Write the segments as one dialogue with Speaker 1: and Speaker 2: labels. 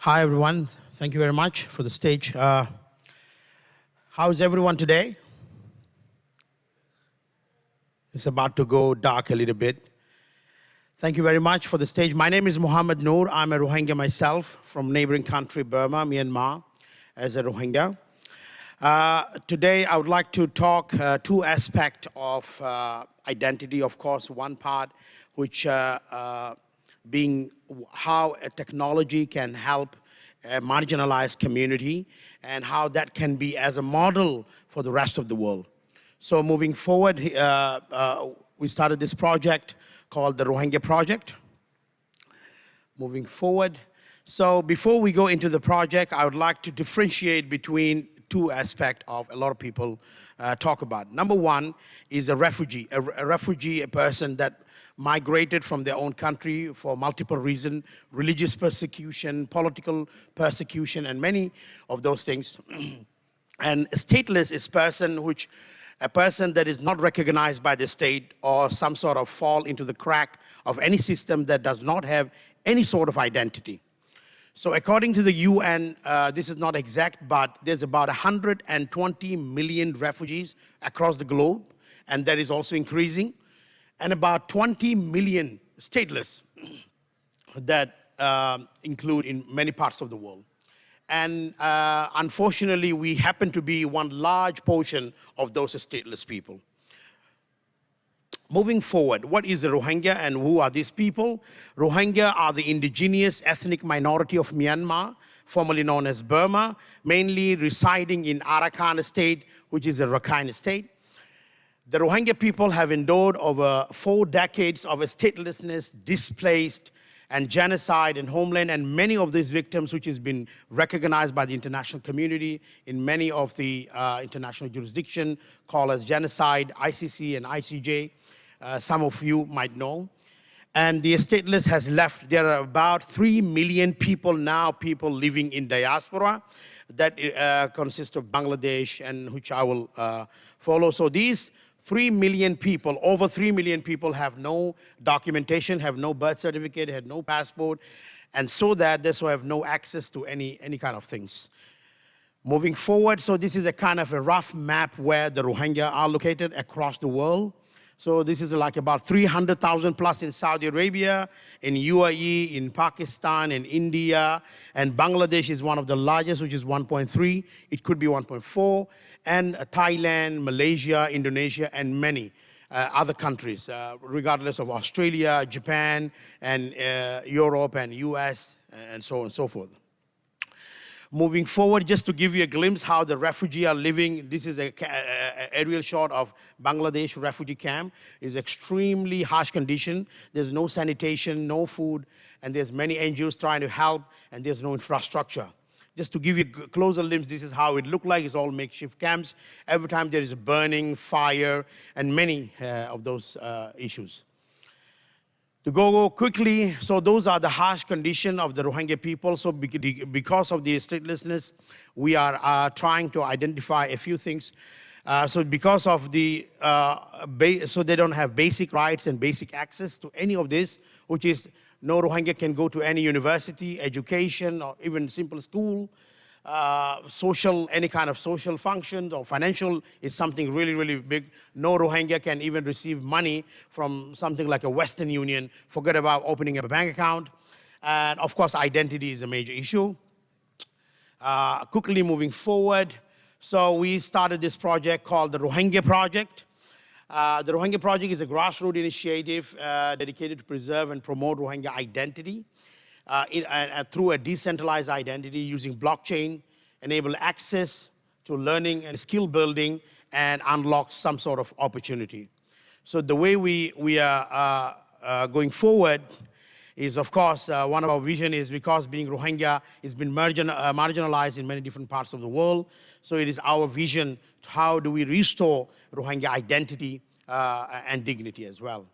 Speaker 1: Hi, everyone. Thank you very much for the stage. How's everyone today? It's about to go dark a little bit. Thank you very much for the stage. My name is Muhammad Noor. I'm a Rohingya myself from neighboring country, Burma, Myanmar, as a Rohingya. Today, I would like to talk two aspects of identity. Of course, one part which being how a technology can help a marginalized community and how that can be as a model for the rest of the world. So moving forward, we started this project called the Rohingya Project. Moving forward. So before we go into the project, I would like to differentiate between two aspects of a lot of people talk about. Number one is a refugee. A refugee, a person that migrated from their own country for multiple reasons, religious persecution, political persecution, and many of those things. And stateless is a person that is not recognized by the state or some sort of fall into the crack of any system that does not have any sort of identity. So according to the UN, this is not exact, but there's about 120 million refugees across the globe, and that is also increasing, and about 20 million stateless that include in many parts of the world. And unfortunately, we happen to be one large portion of those stateless people. Moving forward, what is the Rohingya and who are these people? Rohingya are the indigenous ethnic minority of Myanmar, formerly known as Burma, mainly residing in Arakan state, which is a Rakhine state. The Rohingya people have endured over 4 decades of statelessness, displaced, and genocide in homeland, and many of these victims, which has been recognized by the international community in many of the international jurisdiction, called as genocide, ICC and ICJ, some of you might know. And the stateless has left. There are about 3 million people now, people living in diaspora, that consist of Bangladesh, and which I will follow. So these 3 million people, over 3 million people have no documentation, have no birth certificate, have no passport, and so that they so have no access to any kind of things. Moving forward, so this is a kind of a rough map where the Rohingya are located across the world. So this is like about 300,000 plus in Saudi Arabia, in UAE, in Pakistan, in India, and Bangladesh is one of the largest, which is 1.3. It could be 1.4. And Thailand, Malaysia, Indonesia, and many other countries, regardless of Australia, Japan, and Europe, and US, and so on and so forth. Moving forward, just to give you a glimpse how the refugees are living, this is an aerial shot of Bangladesh refugee camp. It's extremely harsh condition. There's no sanitation, no food, and there's many NGOs trying to help, and there's no infrastructure. Just to give you a closer glimpse, this is how it looked like. It's all makeshift camps. Every time there is a burning, fire, and many of those issues. To go quickly, so those are the harsh condition of the Rohingya people. So because of the statelessness, we are trying to identify a few things. So because of the, so they don't have basic rights and basic access to any of this, which is no Rohingya can go to any university, education, or even simple school. Social, any kind of social functions or financial is something really, really big. No Rohingya can even receive money from something like a Western Union. Forget about opening a bank account. And of course, identity is a major issue. Quickly moving forward. So we started this project called the Rohingya Project. The Rohingya Project is a grassroots initiative dedicated to preserve and promote Rohingya identity. Through a decentralized identity using blockchain, enable access to learning and skill building, and unlock some sort of opportunity. So the way we are going forward is, of course, one of our vision is because being Rohingya has been marginalized in many different parts of the world. So it is our vision to how do we restore Rohingya identity and dignity as well.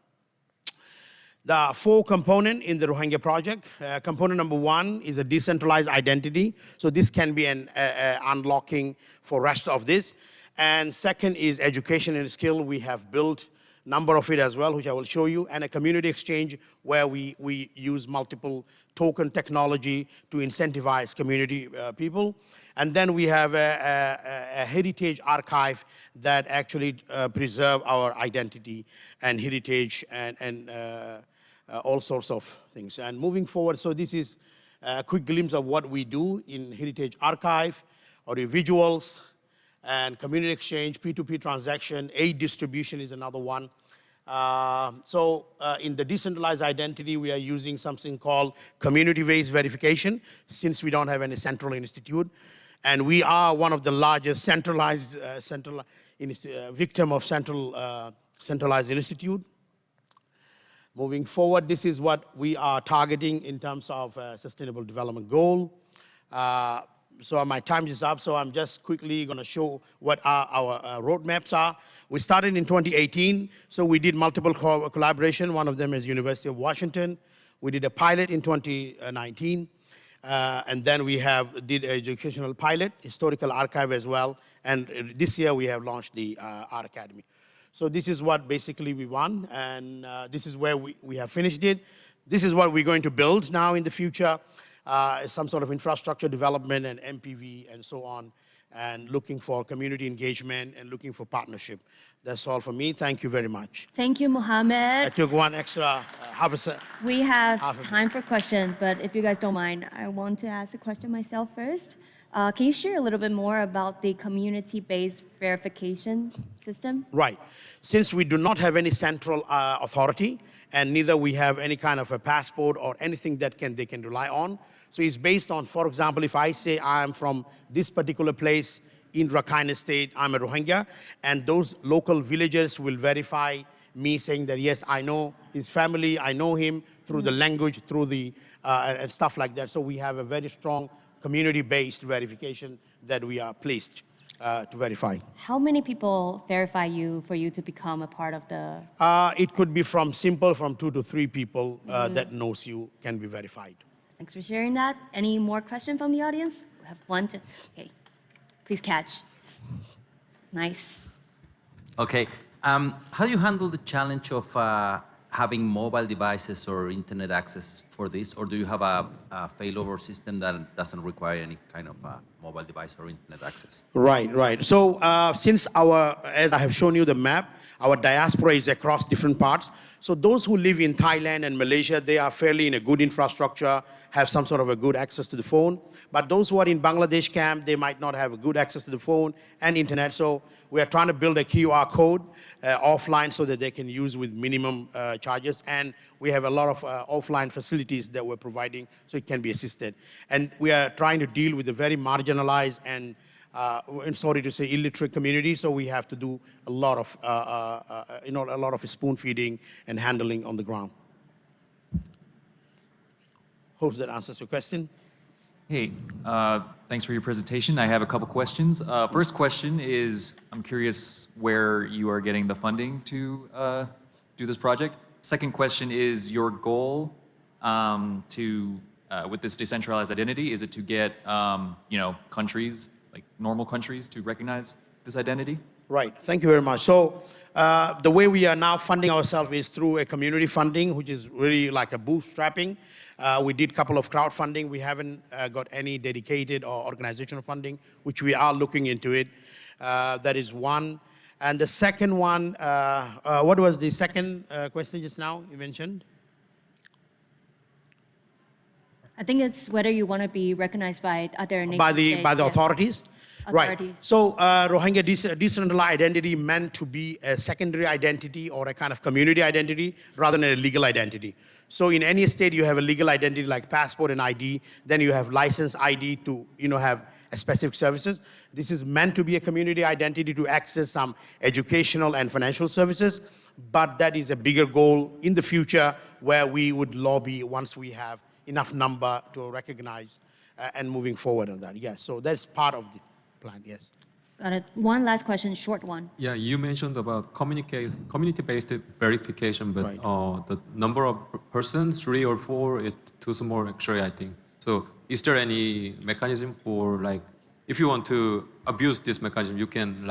Speaker 1: There are 4 components in the Rohingya project. Component number 1 is a decentralized identity. So this can be an unlocking for rest of this. And second is education and skill. We have built number of it as well, which I will show you, and a community exchange where we use multiple token technology to incentivize community people. And then we have a heritage archive that actually preserve our identity and heritage and all sorts of things. And moving forward, so this is a quick glimpse of what we do in Heritage Archive, audiovisuals, and community exchange, P2P transaction, aid distribution is another one. In the decentralized identity, we are using something called community-based verification, since we don't have any central institute. And we are one of the largest centralized victim of centralized institute. Moving forward, this is what we are targeting in terms of sustainable development goal. So my time is up, so I'm just quickly gonna show what our roadmaps are. We started in 2018, so we did multiple collaboration. One of them is University of Washington. We did a pilot in 2019, and then we did an educational pilot, historical archive as well, and this year we have launched the Art Academy. So this is what basically we won, and this is where we have finished it. This is what we're going to build now in the future, some sort of infrastructure development and MPV and so on, and looking for community engagement and looking for partnership. That's all for me. Thank you very much.
Speaker 2: Thank you, Mohammed.
Speaker 1: I took one extra half a second.
Speaker 2: We have time for questions, but if you guys don't mind, I want to ask a question myself first. Can you share a little bit more about the community-based verification system?
Speaker 1: Right. Since we do not have any central authority, and neither we have any kind of a passport or anything that they can rely on, so it's based on, for example, if I say I'm from this particular place in Rakhine State, I'm a Rohingya, and those local villagers will verify me saying that, yes, I know his family, I know him through the language, through the, and stuff like that. So we have a very strong community-based verification that we are pleased to verify.
Speaker 2: How many people verify you for you to become a part of the?
Speaker 1: It could be from 2 to 3 people that knows you can be verified.
Speaker 2: Thanks for sharing that. Any more questions from the audience? We have one, two, okay. Please catch. Nice.
Speaker 3: Okay. How do you handle the challenge of having mobile devices or internet access for this, or do you have a failover system that doesn't require any kind of mobile device or internet access?
Speaker 1: Right, right. So since as I have shown you the map, our diaspora is across different parts. So those who live in Thailand and Malaysia, they are fairly in a good infrastructure, have some sort of a good access to the phone. But those who are in Bangladesh camp, they might not have a good access to the phone and internet. So we are trying to build a QR code offline so that they can use with minimum charges. And we have a lot of offline facilities that we're providing so it can be assisted. And we are trying to deal with a very marginalized and sorry to say illiterate community. So we have to do a lot of, a lot of spoon feeding and handling on the ground. Hope that answers your question.
Speaker 4: Hey, thanks for your presentation. I have a couple questions. First question is, I'm curious where you are getting the funding to do this project. Second question is your goal with this decentralized identity, is it to get countries, like normal countries, to recognize this identity?
Speaker 1: Right, thank you very much. So the way we are now funding ourselves is through a community funding, which is really like a bootstrapping. We did a couple of crowdfunding. We haven't got any dedicated or organizational funding, which we are looking into it. That is one. And the second one, what was the second question just now you mentioned?
Speaker 2: I think it's whether you want to be recognized by other nations.
Speaker 1: By the authorities? Right. So Rohingya decentralized identity meant to be a secondary identity or a kind of community identity rather than a legal identity. So in any state, you have a legal identity like passport and ID. Then you have license ID to have specific services. This is meant to be a community identity to access some educational and financial services. But that is a bigger goal in the future where we would lobby once we have enough number to recognize and moving forward on that. Yes, so that's part of the plan, yes.
Speaker 2: Got it. One last question, short one.
Speaker 5: Yeah, you mentioned about community-based verification, but
Speaker 1: right.
Speaker 5: The number of persons, 3 or 4, it's too small actually, I think. So is there any mechanism for if you want to abuse this mechanism, you can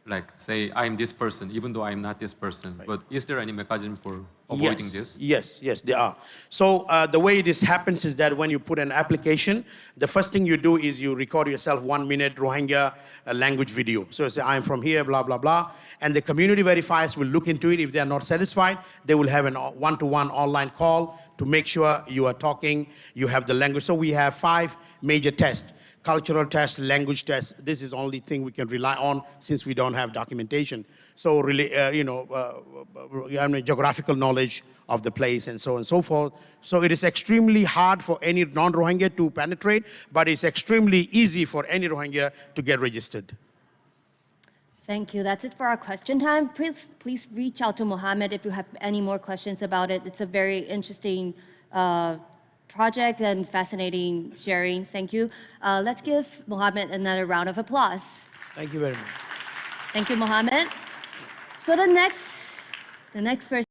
Speaker 5: like say I'm this person, even though I'm not this person. But is there any mechanism for avoiding this?
Speaker 1: Yes, there are. So the way this happens is that when you put an application, the first thing you do is you record yourself 1 minute Rohingya language video. So say, I'm from here, blah, blah, blah. And the community verifiers will look into it. If they are not satisfied, they will have a one-to-one online call to make sure you are talking, you have the language. So we have 5 major tests. Cultural test, language test. This is the only thing we can rely on since we don't have documentation. So really, geographical knowledge of the place and so on and so forth. So it is extremely hard for any non-Rohingya to penetrate, but it's extremely easy for any Rohingya to get registered.
Speaker 2: Thank you. That's it for our question time. Please reach out to Mohammed if you have any more questions about it. It's a very interesting project and fascinating sharing. Thank you. Let's give Mohammed another round of applause.
Speaker 1: Thank you very much.
Speaker 2: Thank you, Mohammed. So the next person